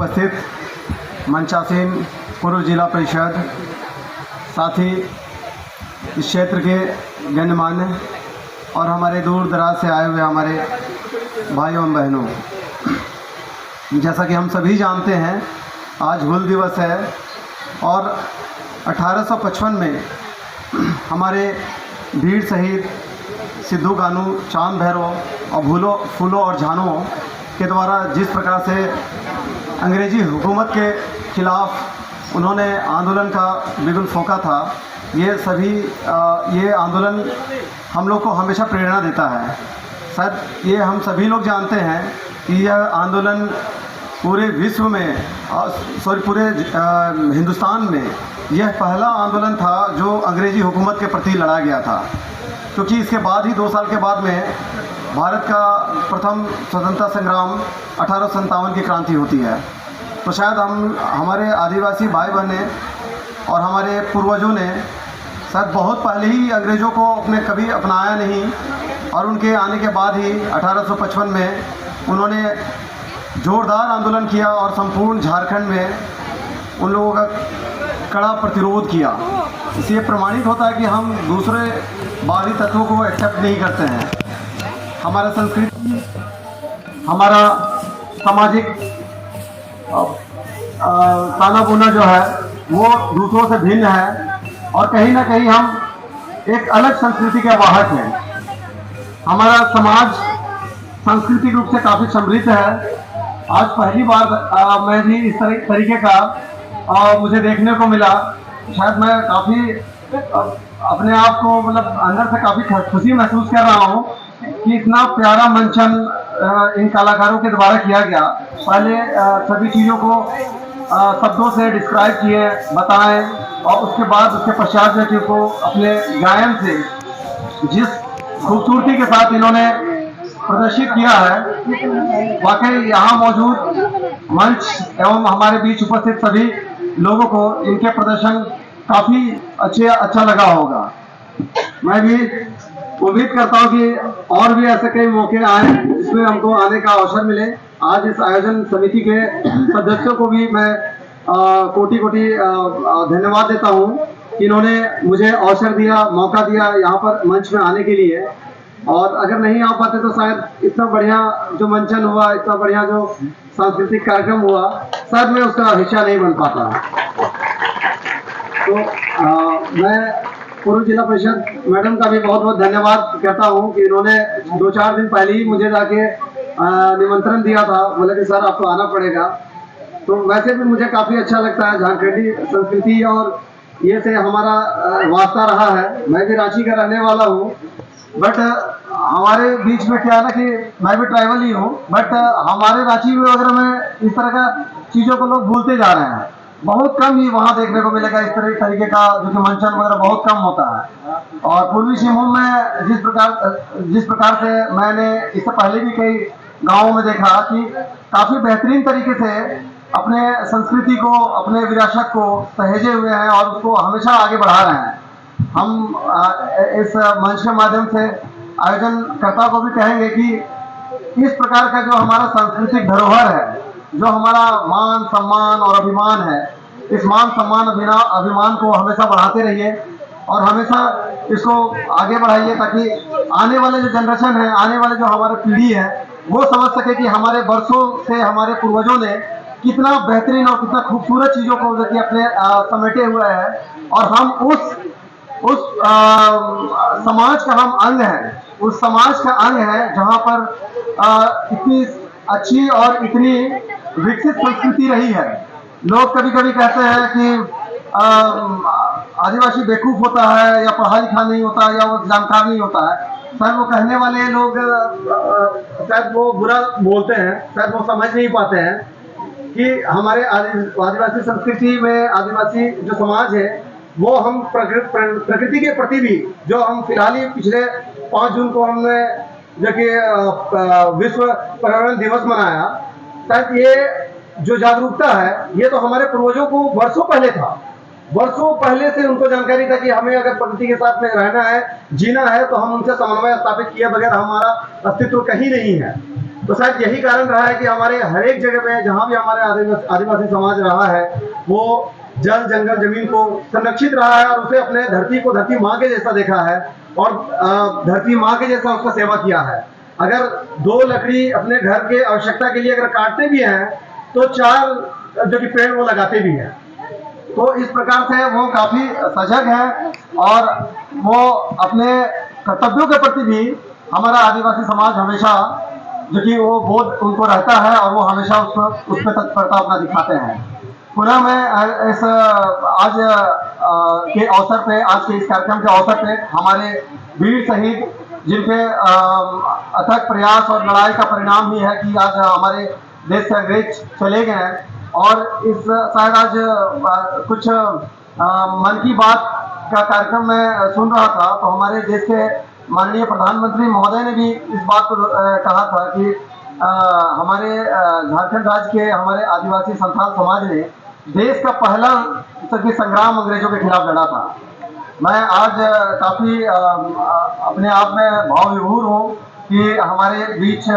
उपस्थित मंचासीन पूर्व जिला परिषद, साथ ही इस क्षेत्र के गणमान्य और हमारे दूर दराज से आए हुए हमारे भाइयों एवं बहनों, जैसा कि हम सभी जानते हैं आज हूल दिवस है और 1855 में हमारे भीड़ शहीद सिद्धू कानू, चांद भैरव और फूलों और झानुओं के द्वारा जिस प्रकार से अंग्रेज़ी हुकूमत के ख़िलाफ़ उन्होंने आंदोलन का बिगुल फूंका था, ये आंदोलन हम लोग को हमेशा प्रेरणा देता है। शायद ये हम सभी लोग जानते हैं कि यह आंदोलन पूरे विश्व में पूरे हिंदुस्तान में यह पहला आंदोलन था जो अंग्रेज़ी हुकूमत के प्रति लड़ा गया था, क्योंकि इसके बाद ही 2 साल के बाद में भारत का प्रथम स्वतंत्रता संग्राम 1857 की क्रांति होती है। तो शायद हमारे आदिवासी भाई बहने और हमारे पूर्वजों ने शायद बहुत पहले ही अंग्रेज़ों को कभी अपनाया नहीं और उनके आने के बाद ही 1855 में उन्होंने जोरदार आंदोलन किया और संपूर्ण झारखंड में उन लोगों का कड़ा प्रतिरोध किया। इससे प्रमाणित होता है कि हम दूसरे बाहरी तत्वों को एक्सेप्ट नहीं करते हैं। हमारा संस्कृति, हमारा सामाजिक ताना बुना जो है वो दूसरों से भिन्न है और कहीं ना कहीं हम एक अलग संस्कृति के वाहक हैं। हमारा समाज सांस्कृतिक रूप से काफ़ी समृद्ध है। आज पहली बार मैं भी इस तरीके का मुझे देखने को मिला। शायद मैं काफ़ी अपने आप को अंदर से काफ़ी खुशी महसूस कर रहा हूँ कि इतना प्यारा मंचन इन कलाकारों के द्वारा किया गया। पहले सभी चीज़ों को शब्दों से डिस्क्राइब किए, बताएं और उसके बाद उसके पश्चात जो को अपने गायन से जिस खूबसूरती के साथ इन्होंने प्रदर्शित किया है, वाकई यहाँ मौजूद मंच एवं हमारे बीच उपस्थित सभी लोगों को इनके प्रदर्शन काफ़ी अच्छा लगा होगा। मैं भी उम्मीद करता हूँ कि और भी ऐसे कई मौके आए जिसमें हमको आने का अवसर मिले। आज इस आयोजन समिति के सदस्यों को भी मैं कोटि धन्यवाद देता हूँ कि इन्होंने मुझे अवसर दिया, मौका दिया यहाँ पर मंच में आने के लिए। और अगर नहीं आ पाते तो शायद इतना बढ़िया जो मंचन हुआ, इतना बढ़िया जो सांस्कृतिक कार्यक्रम हुआ, शायद मैं उसका हिस्सा नहीं बन पाता। तो मैं पूर्व जिला परिषद मैडम का भी बहुत बहुत धन्यवाद कहता हूँ कि इन्होंने 2-4 दिन पहले ही मुझे जाके निमंत्रण दिया था, बोले कि सर आपको आना पड़ेगा। तो वैसे भी मुझे काफ़ी अच्छा लगता है, झारखंडी संस्कृति और ये से हमारा वास्ता रहा है। मैं भी रांची का रहने वाला हूँ, बट हमारे बीच में क्या है ना कि मैं भी ट्राइबल ही हूँ, बट हमारे रांची में वगैरह में इस तरह का चीज़ों को लोग भूलते जा रहे हैं। बहुत कम ही वहाँ देखने को मिलेगा इस तरीके का जो कि मंचन वगैरह बहुत कम होता है। और पूर्वी सिंहभूम में जिस प्रकार से मैंने इससे पहले भी कई गाँवों में देखा कि काफ़ी बेहतरीन तरीके से अपने संस्कृति को, अपने विरासत को सहेजे हुए हैं और उसको हमेशा आगे बढ़ा रहे हैं। हम इस मंच के माध्यम से आयोजनकर्ता को भी कहेंगे कि इस प्रकार का जो हमारा सांस्कृतिक धरोहर है, जो हमारा मान सम्मान और अभिमान है, इस मान सम्मान अभिमान को हमेशा बढ़ाते रहिए और हमेशा इसको आगे बढ़ाइए ताकि आने वाले जो जनरेशन है, आने वाले जो हमारी पीढ़ी है, वो समझ सके कि हमारे वर्षों से हमारे पूर्वजों ने कितना बेहतरीन और कितना खूबसूरत चीज़ों को जो कि अपने समेटे हुए हैं और हम उस समाज का हम अंग हैं, उस समाज का अंग है जहाँ पर इतनी अच्छी और इतनी विकसित संस्कृति रही है। लोग कभी कभी कहते हैं कि आदिवासी बेवकूफ़ होता है या पढ़ा लिखा नहीं होता या वो जानकार नहीं होता है। शायद वो कहने वाले लोग शायद वो बुरा बोलते हैं, शायद वो समझ नहीं पाते हैं कि हमारे आदिवासी संस्कृति में आदिवासी जो समाज है वो हम प्रकृति के प्रति भी जो हम फिलहाल ही पिछले 5 जून को हमने जो कि विश्व पर्यावरण दिवस मनाया, शायद ये जो जागरूकता है ये तो हमारे पूर्वजों को वर्षों पहले था। वर्षों पहले से उनको जानकारी था कि हमें अगर प्रकृति के साथ में रहना है, जीना है, तो हम उनसे समन्वय स्थापित किए बगैर हमारा अस्तित्व कहीं नहीं है। तो शायद यही कारण रहा है कि हमारे हर एक जगह पे जहाँ भी हमारे आदिवासी समाज रहा है, वो जल जंगल जमीन को संरक्षित रहा है और उसे अपने धरती को धरती माँ के जैसा देखा है और धरती माँ के जैसा उसका सेवा किया है। अगर 2 लकड़ी अपने घर के आवश्यकता के लिए अगर काटते भी हैं तो 4 जो कि पेड़ वो लगाते भी हैं। तो इस प्रकार से वो काफी सजग है और वो अपने कर्तव्यों के प्रति भी हमारा आदिवासी समाज हमेशा जो कि वो बोध उनको रहता है और वो हमेशा उस पर तत्परता अपना दिखाते हैं। पुनः मैं इस आज के अवसर पे, आज के इस कार्यक्रम के अवसर पे हमारे वीर शहीद जिनके अथक प्रयास और लड़ाई का परिणाम ही है कि आज हमारे देश से अंग्रेज चले गए हैं। और इस शायद आज कुछ मन की बात का कार्यक्रम मैं सुन रहा था तो हमारे देश के माननीय प्रधानमंत्री महोदय ने भी इस बात को कहा था कि हमारे झारखंड राज्य के हमारे आदिवासी संथाल समाज ने देश का पहला संग्राम अंग्रेजों के खिलाफ लड़ा था। मैं आज काफी अपने आप में भाव विभोर हूँ कि हमारे बीच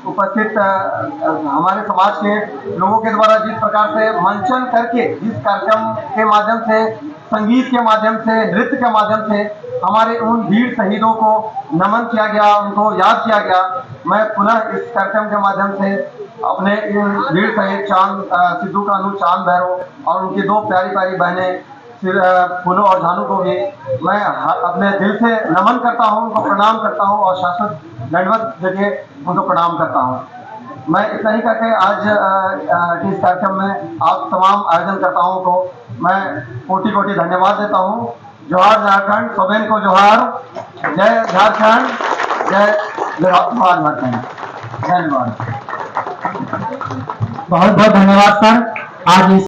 उपस्थित हमारे समाज के लोगों के द्वारा जिस प्रकार से मंचन करके, जिस कार्यक्रम के माध्यम से, संगीत के माध्यम से, नृत्य के माध्यम से हमारे उन वीर शहीदों को नमन किया गया, उनको याद किया गया। मैं पुनः इस कार्यक्रम के माध्यम से अपने इन वीर शहीद सिद्धू कानू चांद भैरव और उनकी 2 प्यारी प्यारी बहनें फूलो और झानू को भी मैं अपने दिल से नमन करता हूं, उनको प्रणाम करता हूं और शाश्वत दंडवत जगह उनको प्रणाम करता हूं। मैं इतना ही करके आज इस कार्यक्रम में आप तमाम आयोजन करताओं को मैं कोटि कोटि धन्यवाद देता हूं। जोहार झारखंड, सोबेन को जोहार, जय झारखंड, जय झारखंड, धन्यवाद। बहुत बहुत धन्यवाद सर। आज